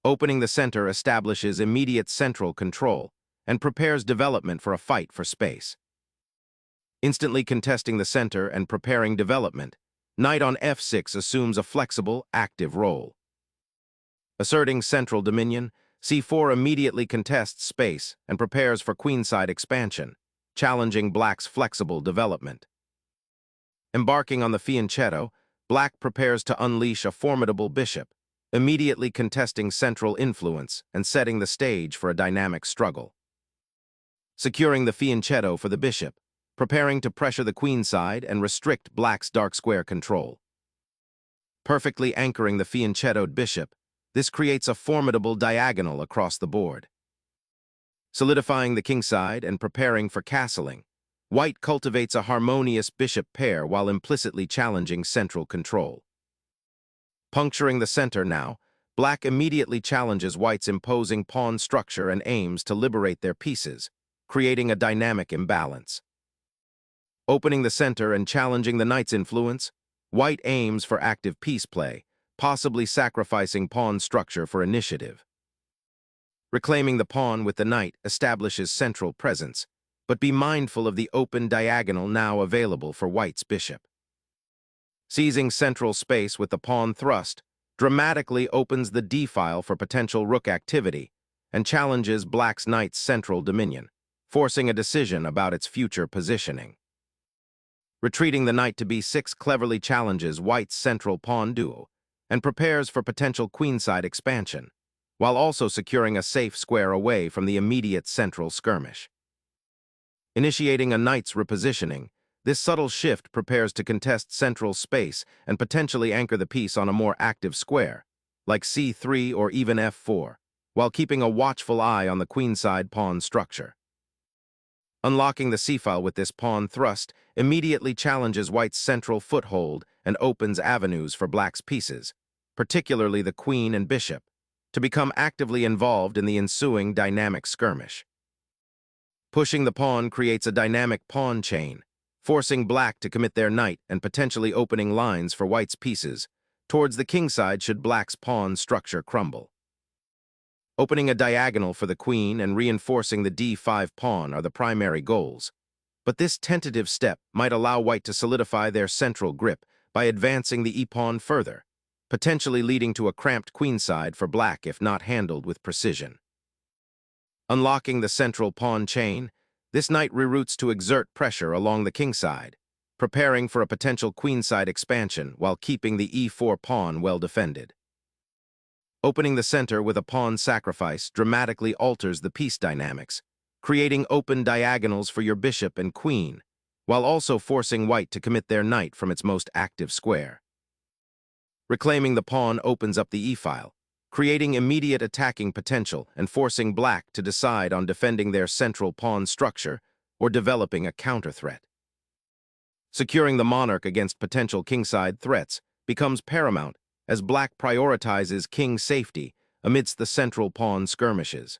Opening the center establishes immediate central control and prepares development for a fight for space. Instantly contesting the center and preparing development, knight on f6 assumes a flexible, active role. Asserting central dominion, c4 immediately contests space and prepares for queenside expansion, challenging black's flexible development. Embarking on the fianchetto, black prepares to unleash a formidable bishop, immediately contesting central influence and setting the stage for a dynamic struggle. Securing the fianchetto for the bishop, preparing to pressure the queenside and restrict black's dark square control. Perfectly anchoring the fianchettoed bishop, this creates a formidable diagonal across the board. Solidifying the kingside and preparing for castling, white cultivates a harmonious bishop pair while implicitly challenging central control. Puncturing the center now, black immediately challenges white's imposing pawn structure and aims to liberate their pieces, creating a dynamic imbalance. Opening the center and challenging the knight's influence, white aims for active piece play, possibly sacrificing pawn structure for initiative. Reclaiming the pawn with the knight establishes central presence, but be mindful of the open diagonal now available for white's bishop. Seizing central space with the pawn thrust dramatically opens the d-file for potential rook activity and challenges black's knight's central dominion, forcing a decision about its future positioning. Retreating the knight to b6 cleverly challenges white's central pawn duo and prepares for potential queenside expansion, while also securing a safe square away from the immediate central skirmish. Initiating a knight's repositioning, this subtle shift prepares to contest central space and potentially anchor the piece on a more active square, like c3 or even f4, while keeping a watchful eye on the queenside pawn structure. Unlocking the c-file with this pawn thrust immediately challenges white's central foothold and opens avenues for black's pieces, particularly the queen and bishop, to become actively involved in the ensuing dynamic skirmish. Pushing the pawn creates a dynamic pawn chain, forcing black to commit their knight and potentially opening lines for white's pieces towards the kingside should black's pawn structure crumble. Opening a diagonal for the queen and reinforcing the d5 pawn are the primary goals, but this tentative step might allow white to solidify their central grip by advancing the e-pawn further, potentially leading to a cramped queenside for black if not handled with precision. Unlocking the central pawn chain, this knight reroutes to exert pressure along the kingside, preparing for a potential queenside expansion while keeping the e4 pawn well defended. Opening the center with a pawn sacrifice dramatically alters the piece dynamics, creating open diagonals for your bishop and queen, while also forcing white to commit their knight from its most active square. Reclaiming the pawn opens up the e-file, creating immediate attacking potential and forcing black to decide on defending their central pawn structure or developing a counter-threat. Securing the monarch against potential kingside threats becomes paramount as black prioritizes king safety amidst the central pawn skirmishes.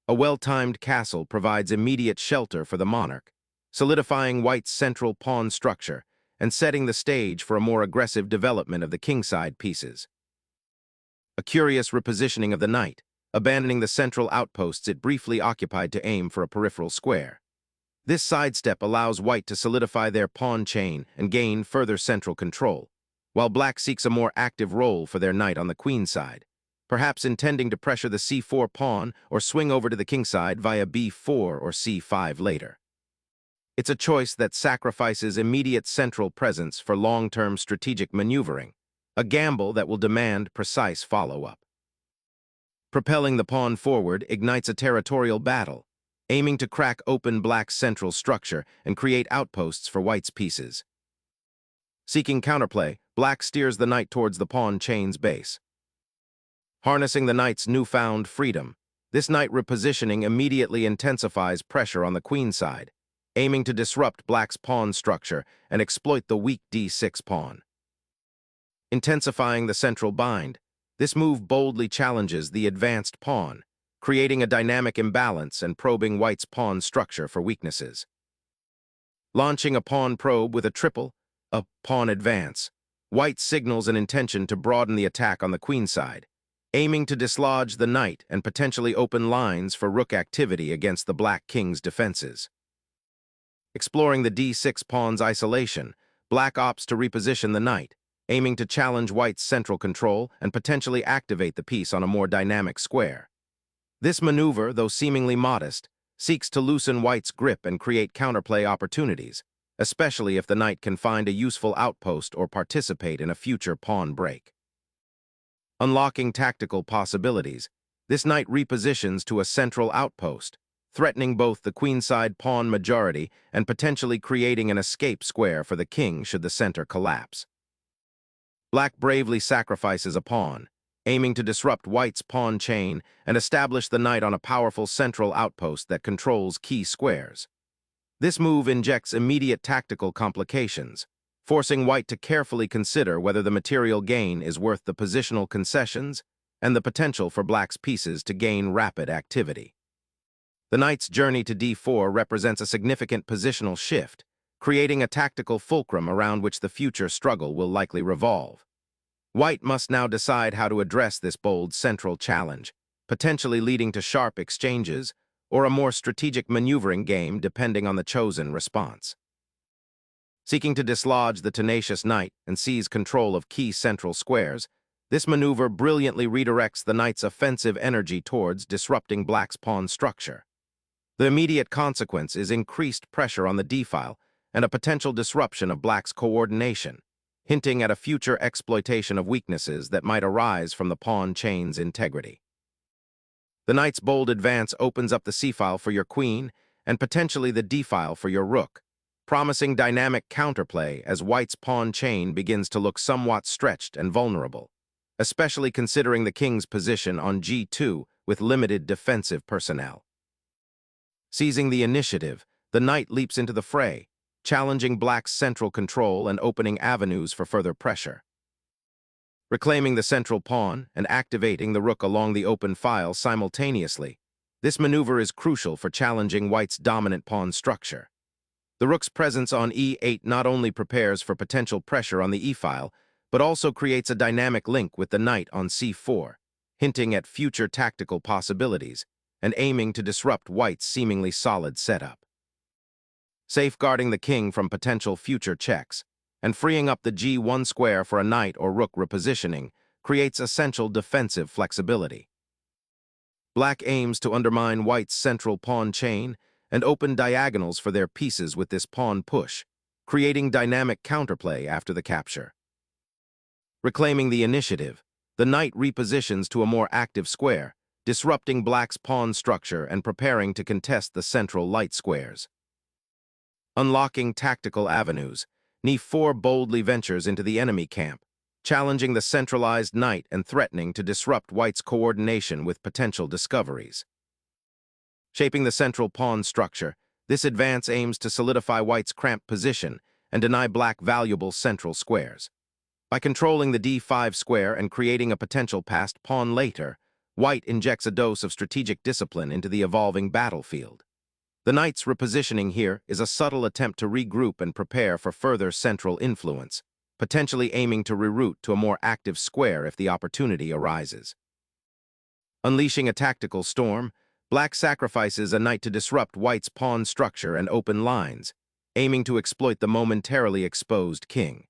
A well-timed castle provides immediate shelter for the monarch, solidifying white's central pawn structure and setting the stage for a more aggressive development of the kingside pieces. A curious repositioning of the knight, abandoning the central outposts it briefly occupied to aim for a peripheral square. This sidestep allows white to solidify their pawn chain and gain further central control, while black seeks a more active role for their knight on the queenside, perhaps intending to pressure the c4 pawn or swing over to the kingside via b4 or c5 later. It's a choice that sacrifices immediate central presence for long-term strategic maneuvering, a gamble that will demand precise follow-up. Propelling the pawn forward ignites a territorial battle, aiming to crack open black's central structure and create outposts for white's pieces. Seeking counterplay, black steers the knight towards the pawn chain's base. Harnessing the knight's newfound freedom, this knight repositioning immediately intensifies pressure on the queenside, aiming to disrupt black's pawn structure and exploit the weak d6 pawn. Intensifying the central bind, this move boldly challenges the advanced pawn, creating a dynamic imbalance and probing white's pawn structure for weaknesses. Launching a pawn probe with a triple, a pawn advance, white signals an intention to broaden the attack on the queenside, aiming to dislodge the knight and potentially open lines for rook activity against the black king's defenses. Exploring the d6 pawn's isolation, black opts to reposition the knight, aiming to challenge white's central control and potentially activate the piece on a more dynamic square. This maneuver, though seemingly modest, seeks to loosen white's grip and create counterplay opportunities, especially if the knight can find a useful outpost or participate in a future pawn break. Unlocking tactical possibilities, this knight repositions to a central outpost, threatening both the queenside pawn majority and potentially creating an escape square for the king should the center collapse. Black bravely sacrifices a pawn, aiming to disrupt white's pawn chain and establish the knight on a powerful central outpost that controls key squares. This move injects immediate tactical complications, forcing white to carefully consider whether the material gain is worth the positional concessions and the potential for black's pieces to gain rapid activity. The knight's journey to d4 represents a significant positional shift, creating a tactical fulcrum around which the future struggle will likely revolve. White must now decide how to address this bold central challenge, potentially leading to sharp exchanges or a more strategic maneuvering game depending on the chosen response. Seeking to dislodge the tenacious knight and seize control of key central squares, this maneuver brilliantly redirects the knight's offensive energy towards disrupting black's pawn structure. The immediate consequence is increased pressure on the d-file and a potential disruption of black's coordination, hinting at a future exploitation of weaknesses that might arise from the pawn chain's integrity. The knight's bold advance opens up the c-file for your queen and potentially the d-file for your rook, promising dynamic counterplay as white's pawn chain begins to look somewhat stretched and vulnerable, especially considering the king's position on g2 with limited defensive personnel. Seizing the initiative, the knight leaps into the fray, challenging black's central control and opening avenues for further pressure. Reclaiming the central pawn and activating the rook along the open file simultaneously, this maneuver is crucial for challenging white's dominant pawn structure. The rook's presence on e8 not only prepares for potential pressure on the e-file, but also creates a dynamic link with the knight on c4, hinting at future tactical possibilities and aiming to disrupt white's seemingly solid setup. Safeguarding the king from potential future checks and freeing up the g1 square for a knight or rook repositioning creates essential defensive flexibility. Black aims to undermine white's central pawn chain and open diagonals for their pieces with this pawn push, creating dynamic counterplay after the capture. Reclaiming the initiative, the knight repositions to a more active square, disrupting black's pawn structure and preparing to contest the central light squares. Unlocking tactical avenues, e4 boldly ventures into the enemy camp, challenging the centralized knight and threatening to disrupt white's coordination with potential discoveries. Shaping the central pawn structure, this advance aims to solidify white's cramped position and deny black valuable central squares. By controlling the d5 square and creating a potential passed pawn later, white injects a dose of strategic discipline into the evolving battlefield. The knight's repositioning here is a subtle attempt to regroup and prepare for further central influence, potentially aiming to reroute to a more active square if the opportunity arises. Unleashing a tactical storm, black sacrifices a knight to disrupt white's pawn structure and open lines, aiming to exploit the momentarily exposed king.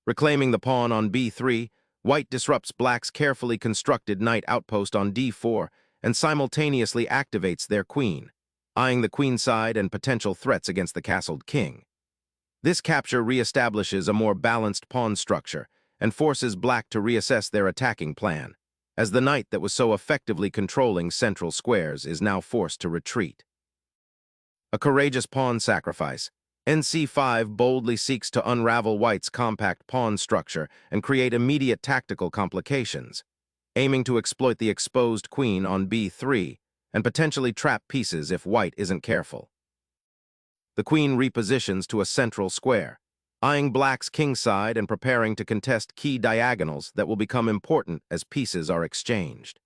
Reclaiming the pawn on b3, white disrupts black's carefully constructed knight outpost on d4 and simultaneously activates their queen, eyeing the queenside and potential threats against the castled king. This capture reestablishes a more balanced pawn structure and forces black to reassess their attacking plan, as the knight that was so effectively controlling central squares is now forced to retreat. A courageous pawn sacrifice, nc5 boldly seeks to unravel white's compact pawn structure and create immediate tactical complications, aiming to exploit the exposed queen on b3 and potentially trap pieces if white isn't careful. The queen repositions to a central square, eyeing black's kingside and preparing to contest key diagonals that will become important as pieces are exchanged.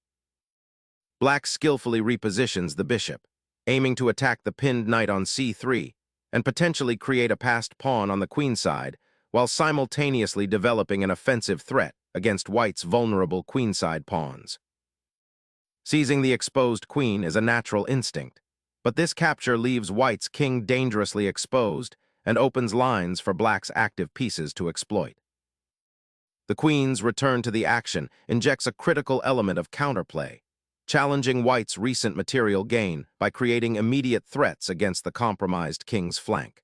Black skillfully repositions the bishop, aiming to attack the pinned knight on c3 and potentially create a passed pawn on the queenside while simultaneously developing an offensive threat against white's vulnerable queenside pawns. Seizing the exposed queen is a natural instinct, but this capture leaves white's king dangerously exposed and opens lines for black's active pieces to exploit. The queen's return to the action injects a critical element of counterplay, challenging white's recent material gain by creating immediate threats against the compromised king's flank.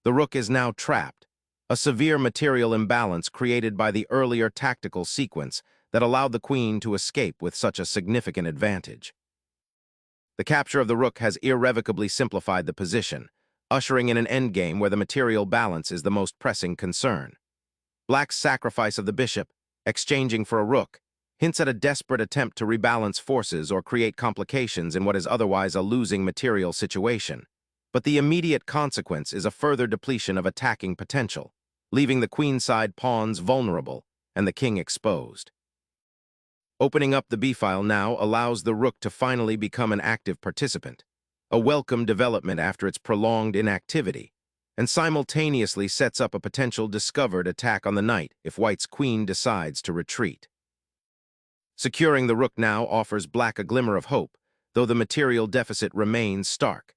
The rook is now trapped, a severe material imbalance created by the earlier tactical sequence that allowed the queen to escape with such a significant advantage. The capture of the rook has irrevocably simplified the position, ushering in an endgame where the material balance is the most pressing concern. Black's sacrifice of the bishop, exchanging for a rook, hints at a desperate attempt to rebalance forces or create complications in what is otherwise a losing material situation. But the immediate consequence is a further depletion of attacking potential, leaving the queenside pawns vulnerable and the king exposed. Opening up the b-file now allows the rook to finally become an active participant, a welcome development after its prolonged inactivity, and simultaneously sets up a potential discovered attack on the knight if white's queen decides to retreat. Securing the rook now offers black a glimmer of hope, though the material deficit remains stark.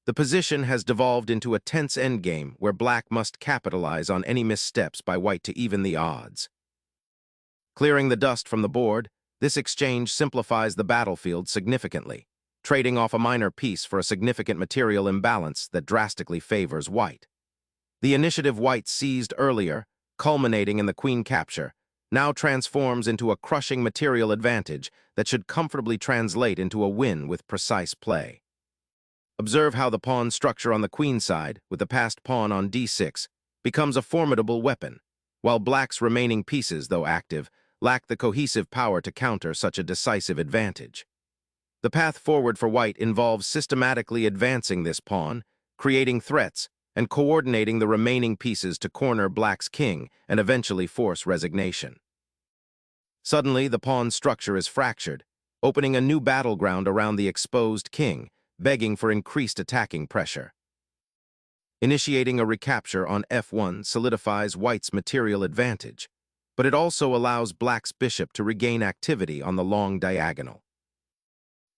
The position has devolved into a tense endgame where black must capitalize on any missteps by white to even the odds. Clearing the dust from the board, this exchange simplifies the battlefield significantly, trading off a minor piece for a significant material imbalance that drastically favors white. The initiative white seized earlier, culminating in the queen capture, now transforms into a crushing material advantage that should comfortably translate into a win with precise play. Observe how the pawn structure on the queen side, with the passed pawn on d6, becomes a formidable weapon, while black's remaining pieces, though active, lack the cohesive power to counter such a decisive advantage. The path forward for white involves systematically advancing this pawn, creating threats, and coordinating the remaining pieces to corner black's king and eventually force resignation. Suddenly, the pawn structure is fractured, opening a new battleground around the exposed king, begging for increased attacking pressure. Initiating a recapture on f1 solidifies white's material advantage, but it also allows black's bishop to regain activity on the long diagonal.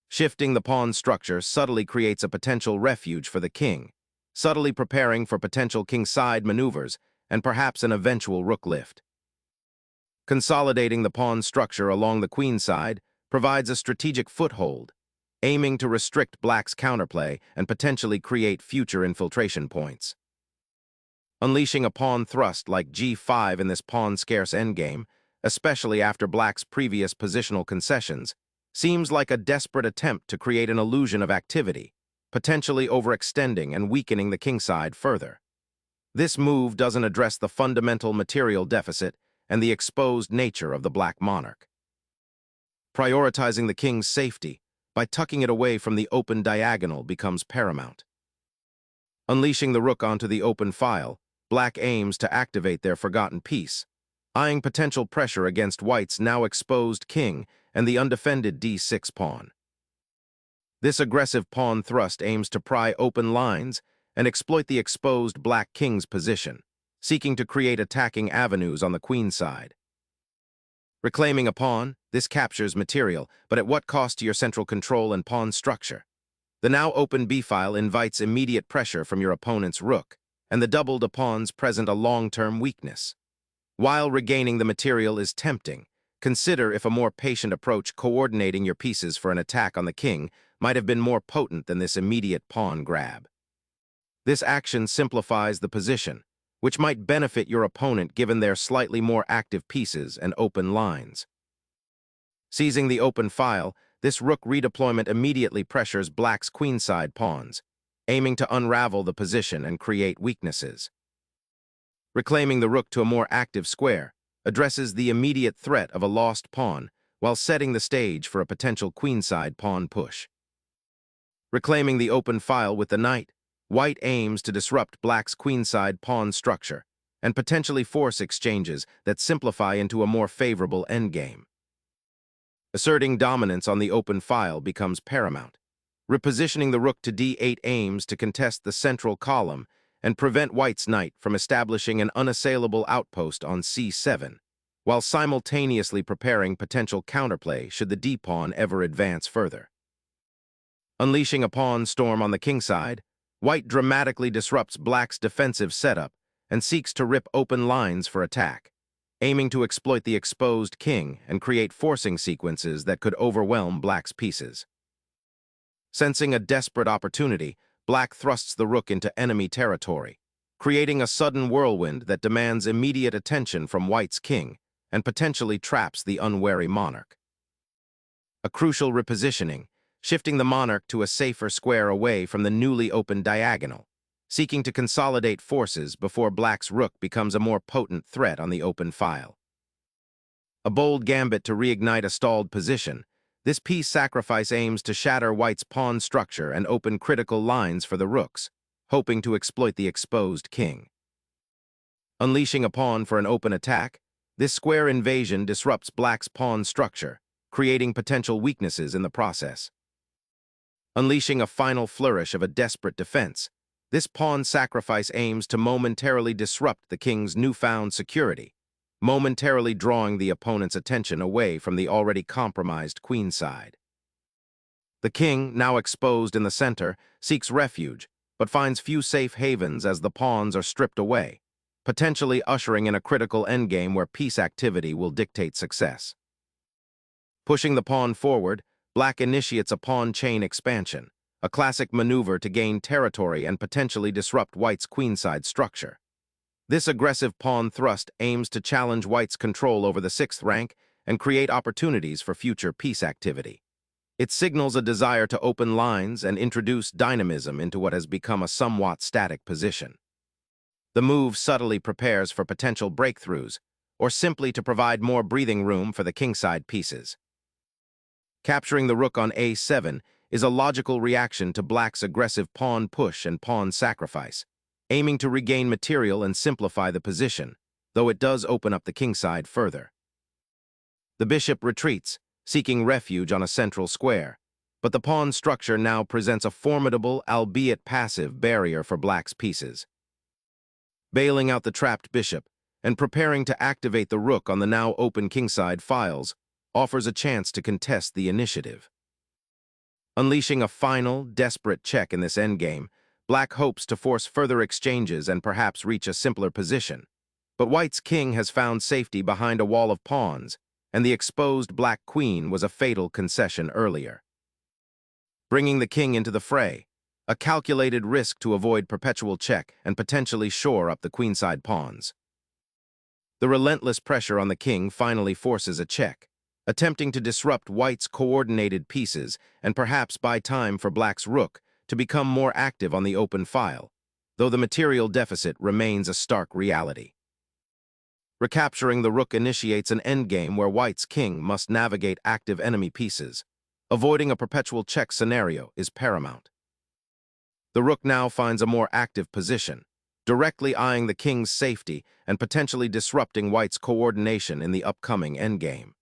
Shifting the pawn structure subtly creates a potential refuge for the king, subtly preparing for potential kingside maneuvers and perhaps an eventual rook lift. Consolidating the pawn structure along the queen side provides a strategic foothold, aiming to restrict black's counterplay and potentially create future infiltration points. Unleashing a pawn thrust like g5 in this pawn-scarce endgame, especially after black's previous positional concessions, seems like a desperate attempt to create an illusion of activity, potentially overextending and weakening the kingside further. This move doesn't address the fundamental material deficit and the exposed nature of the black monarch. Prioritizing the king's safety by tucking it away from the open diagonal becomes paramount. Unleashing the rook onto the open file, black aims to activate their forgotten piece, eyeing potential pressure against white's now exposed king and the undefended d6 pawn. This aggressive pawn thrust aims to pry open lines and exploit the exposed black king's position, seeking to create attacking avenues on the queen side. Reclaiming a pawn, this captures material, but at what cost to your central control and pawn structure? The now open b-file invites immediate pressure from your opponent's rook, and the doubled pawns present a long-term weakness. While regaining the material is tempting, consider if a more patient approach coordinating your pieces for an attack on the king might have been more potent than this immediate pawn grab. This action simplifies the position, which might benefit your opponent given their slightly more active pieces and open lines. Seizing the open file, this rook redeployment immediately pressures black's queenside pawns, aiming to unravel the position and create weaknesses. Reclaiming the rook to a more active square addresses the immediate threat of a lost pawn while setting the stage for a potential queenside pawn push. Reclaiming the open file with the knight, white aims to disrupt black's queenside pawn structure and potentially force exchanges that simplify into a more favorable endgame. Asserting dominance on the open file becomes paramount. Repositioning the rook to d8 aims to contest the central column and prevent white's knight from establishing an unassailable outpost on c7, while simultaneously preparing potential counterplay should the d-pawn ever advance further. Unleashing a pawn storm on the kingside, white dramatically disrupts black's defensive setup and seeks to rip open lines for attack, aiming to exploit the exposed king and create forcing sequences that could overwhelm black's pieces. Sensing a desperate opportunity, black thrusts the rook into enemy territory, creating a sudden whirlwind that demands immediate attention from white's king and potentially traps the unwary monarch. A crucial repositioning, shifting the monarch to a safer square away from the newly opened diagonal, seeking to consolidate forces before black's rook becomes a more potent threat on the open file. A bold gambit to reignite a stalled position, this piece sacrifice aims to shatter white's pawn structure and open critical lines for the rooks, hoping to exploit the exposed king. Unleashing a pawn for an open attack, this square invasion disrupts black's pawn structure, creating potential weaknesses in the process. Unleashing a final flourish of a desperate defense, this pawn sacrifice aims to momentarily disrupt the king's newfound security, momentarily drawing the opponent's attention away from the already compromised queenside. The king, now exposed in the center, seeks refuge, but finds few safe havens as the pawns are stripped away, potentially ushering in a critical endgame where piece activity will dictate success. Pushing the pawn forward, black initiates a pawn chain expansion, a classic maneuver to gain territory and potentially disrupt white's queenside structure. This aggressive pawn thrust aims to challenge white's control over the sixth rank and create opportunities for future piece activity. It signals a desire to open lines and introduce dynamism into what has become a somewhat static position. The move subtly prepares for potential breakthroughs, or simply to provide more breathing room for the kingside pieces. Capturing the rook on a7 is a logical reaction to black's aggressive pawn push and pawn sacrifice, aiming to regain material and simplify the position, though it does open up the kingside further. The bishop retreats, seeking refuge on a central square, but the pawn structure now presents a formidable, albeit passive, barrier for black's pieces. Bailing out the trapped bishop and preparing to activate the rook on the now open kingside files offers a chance to contest the initiative. Unleashing a final, desperate check in this endgame, black hopes to force further exchanges and perhaps reach a simpler position. But white's king has found safety behind a wall of pawns, and the exposed black queen was a fatal concession earlier. Bringing the king into the fray, a calculated risk to avoid perpetual check and potentially shore up the queenside pawns. The relentless pressure on the king finally forces a check, attempting to disrupt white's coordinated pieces and perhaps buy time for black's rook to become more active on the open file, though the material deficit remains a stark reality. Recapturing the rook initiates an endgame where white's king must navigate active enemy pieces. Avoiding a perpetual check scenario is paramount. The rook now finds a more active position, directly eyeing the king's safety and potentially disrupting white's coordination in the upcoming endgame.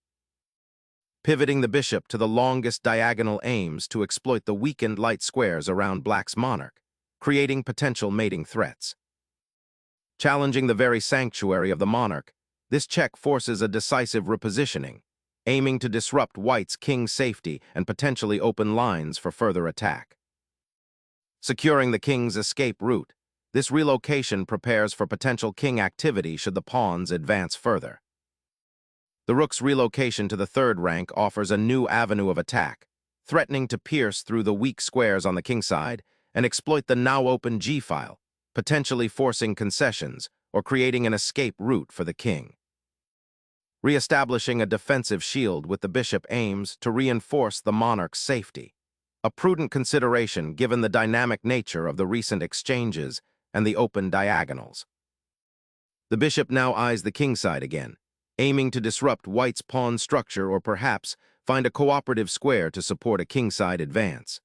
Pivoting the bishop to the longest diagonal aims to exploit the weakened light squares around black's monarch, creating potential mating threats. Challenging the very sanctuary of the monarch, this check forces a decisive repositioning, aiming to disrupt white's king's safety and potentially open lines for further attack. Securing the king's escape route, this relocation prepares for potential king activity should the pawns advance further. The rook's relocation to the third rank offers a new avenue of attack, threatening to pierce through the weak squares on the kingside and exploit the now open g-file, potentially forcing concessions or creating an escape route for the king. Re-establishing a defensive shield with the bishop aims to reinforce the monarch's safety, a prudent consideration given the dynamic nature of the recent exchanges and the open diagonals. The bishop now eyes the kingside again, aiming to disrupt white's pawn structure or perhaps find a cooperative square to support a kingside advance.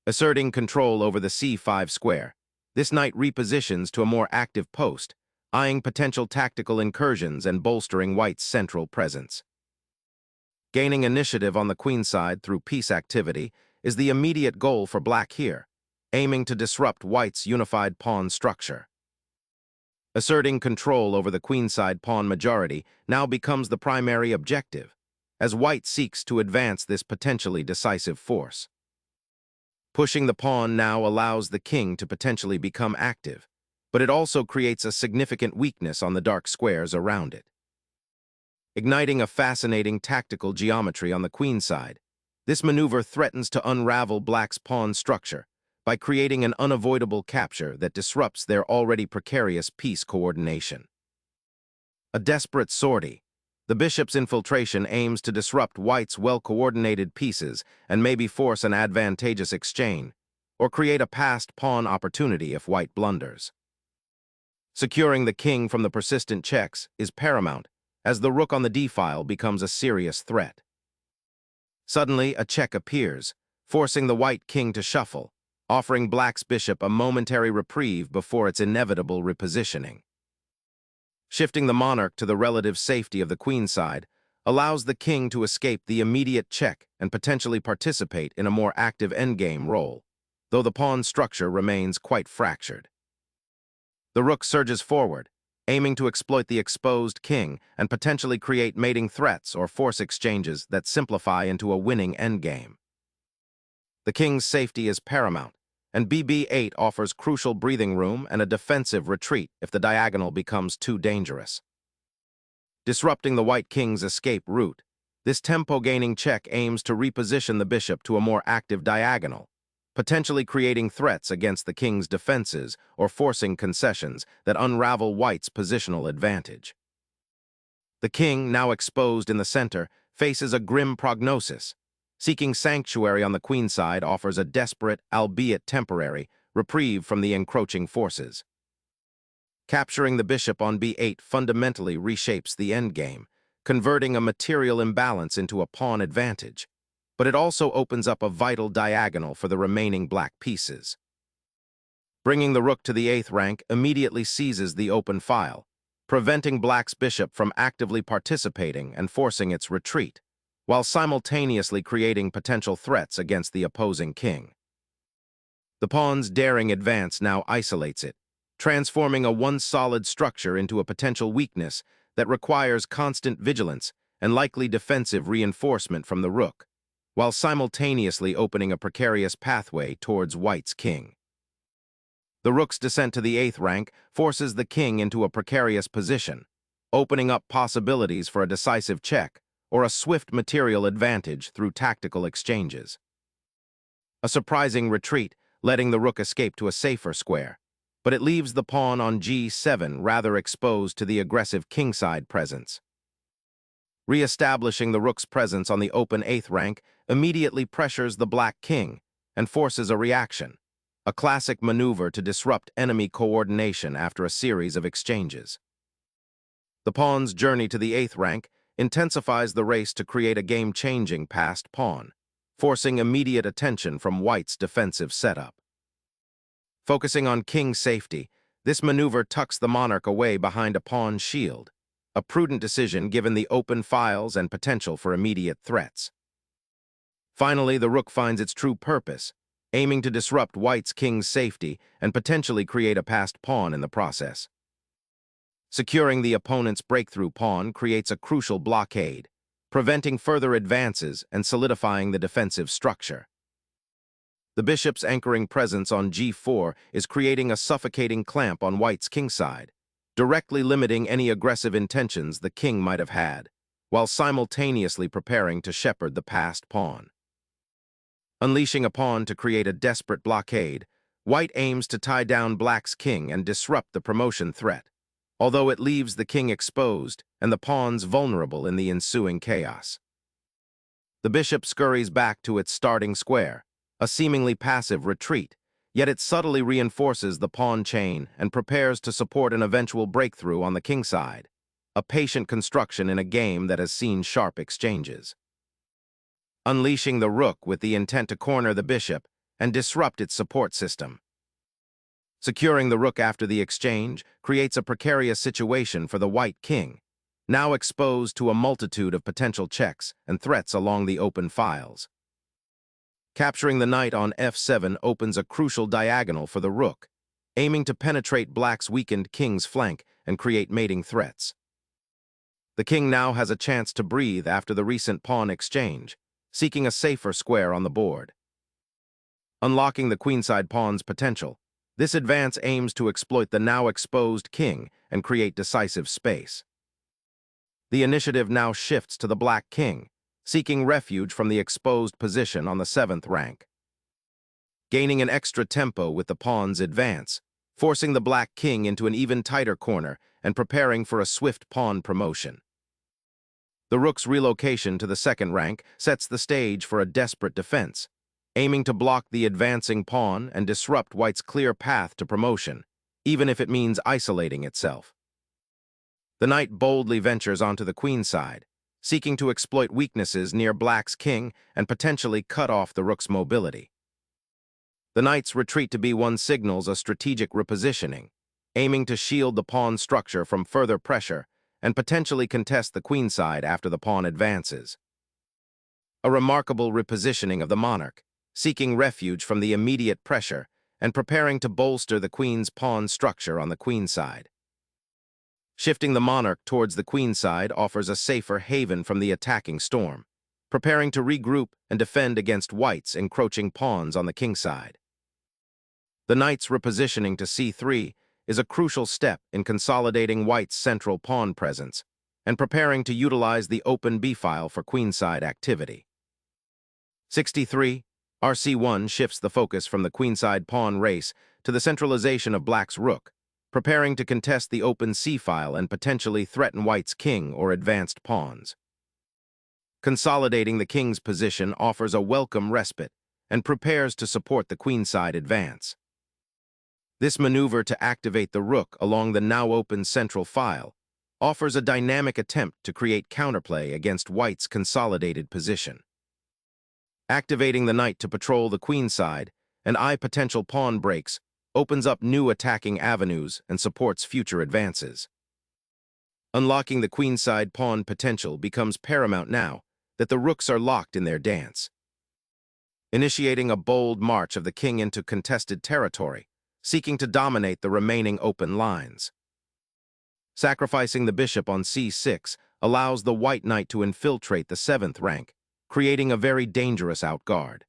Asserting control over the c5 square, this knight repositions to a more active post, eyeing potential tactical incursions and bolstering white's central presence. Gaining initiative on the queenside through piece activity is the immediate goal for black here, aiming to disrupt white's unified pawn structure. Asserting control over the queenside pawn majority now becomes the primary objective, as white seeks to advance this potentially decisive force. Pushing the pawn now allows the king to potentially become active, but it also creates a significant weakness on the dark squares around it. Igniting a fascinating tactical geometry on the queenside, this maneuver threatens to unravel black's pawn structure by creating an unavoidable capture that disrupts their already precarious piece coordination. A desperate sortie, the bishop's infiltration aims to disrupt white's well-coordinated pieces and maybe force an advantageous exchange, or create a passed pawn opportunity if white blunders. Securing the king from the persistent checks is paramount, as the rook on the d-file becomes a serious threat. Suddenly, a check appears, forcing the white king to shuffle, offering black's bishop a momentary reprieve before its inevitable repositioning. Shifting the monarch to the relative safety of the queenside allows the king to escape the immediate check and potentially participate in a more active endgame role, though the pawn structure remains quite fractured. The rook surges forward, aiming to exploit the exposed king and potentially create mating threats or force exchanges that simplify into a winning endgame. The king's safety is paramount, and BB8 offers crucial breathing room and a defensive retreat if the diagonal becomes too dangerous. Disrupting the white king's escape route, this tempo-gaining check aims to reposition the bishop to a more active diagonal, potentially creating threats against the king's defenses or forcing concessions that unravel white's positional advantage. The king, now exposed in the center, faces a grim prognosis. Seeking sanctuary on the queenside offers a desperate, albeit temporary, reprieve from the encroaching forces. Capturing the bishop on b8 fundamentally reshapes the endgame, converting a material imbalance into a pawn advantage, but it also opens up a vital diagonal for the remaining black pieces. Bringing the rook to the 8th rank immediately seizes the open file, preventing black's bishop from actively participating and forcing its retreat, while simultaneously creating potential threats against the opposing king. The pawn's daring advance now isolates it, transforming a once-solid structure into a potential weakness that requires constant vigilance and likely defensive reinforcement from the rook, while simultaneously opening a precarious pathway towards white's king. The rook's descent to the 8th rank forces the king into a precarious position, opening up possibilities for a decisive check or a swift material advantage through tactical exchanges. A surprising retreat, letting the rook escape to a safer square, but it leaves the pawn on g7 rather exposed to the aggressive kingside presence. Re-establishing the rook's presence on the open 8th rank immediately pressures the black king and forces a reaction, a classic maneuver to disrupt enemy coordination after a series of exchanges. The pawn's journey to the 8th rank intensifies the race to create a game-changing passed pawn, forcing immediate attention from white's defensive setup. Focusing on king safety, this maneuver tucks the monarch away behind a pawn shield, a prudent decision given the open files and potential for immediate threats. Finally, the rook finds its true purpose, aiming to disrupt white's king's safety and potentially create a passed pawn in the process. Securing the opponent's breakthrough pawn creates a crucial blockade, preventing further advances and solidifying the defensive structure. The bishop's anchoring presence on g4 is creating a suffocating clamp on white's kingside, directly limiting any aggressive intentions the king might have had, while simultaneously preparing to shepherd the passed pawn. Unleashing a pawn to create a desperate blockade, white aims to tie down black's king and disrupt the promotion threat, although it leaves the king exposed and the pawns vulnerable in the ensuing chaos. The bishop scurries back to its starting square, a seemingly passive retreat, yet it subtly reinforces the pawn chain and prepares to support an eventual breakthrough on the kingside, a patient construction in a game that has seen sharp exchanges. Unleashing the rook with the intent to corner the bishop and disrupt its support system. Securing the rook after the exchange creates a precarious situation for the white king, now exposed to a multitude of potential checks and threats along the open files. Capturing the knight on f7 opens a crucial diagonal for the rook, aiming to penetrate black's weakened king's flank and create mating threats. The king now has a chance to breathe after the recent pawn exchange, seeking a safer square on the board. Unlocking the queenside pawn's potential, this advance aims to exploit the now exposed king and create decisive space. The initiative now shifts to the black king, seeking refuge from the exposed position on the 7th rank. Gaining an extra tempo with the pawn's advance, forcing the black king into an even tighter corner and preparing for a swift pawn promotion. The rook's relocation to the 2nd rank sets the stage for a desperate defense, aiming to block the advancing pawn and disrupt white's clear path to promotion, even if it means isolating itself. The knight boldly ventures onto the queen side, seeking to exploit weaknesses near black's king and potentially cut off the rook's mobility. The knight's retreat to b1 signals a strategic repositioning, aiming to shield the pawn's structure from further pressure and potentially contest the queen side after the pawn advances. A remarkable repositioning of the monarch, seeking refuge from the immediate pressure and preparing to bolster the queen's pawn structure on the queen side. Shifting the monarch towards the queen side offers a safer haven from the attacking storm, preparing to regroup and defend against white's encroaching pawns on the king side. The knight's repositioning to c3 is a crucial step in consolidating white's central pawn presence and preparing to utilize the open b-file for queenside activity. 63. rc1 shifts the focus from the queenside pawn race to the centralization of black's rook, preparing to contest the open c-file and potentially threaten white's king or advanced pawns. Consolidating the king's position offers a welcome respite and prepares to support the queenside advance. This maneuver to activate the rook along the now open central file offers a dynamic attempt to create counterplay against white's consolidated position. Activating the knight to patrol the queen side and potential pawn breaks opens up new attacking avenues and supports future advances. Unlocking the queenside pawn potential becomes paramount now that the rooks are locked in their dance. Initiating a bold march of the king into contested territory, seeking to dominate the remaining open lines. Sacrificing the bishop on c6 allows the white knight to infiltrate the 7th rank, creating a very dangerous outguard.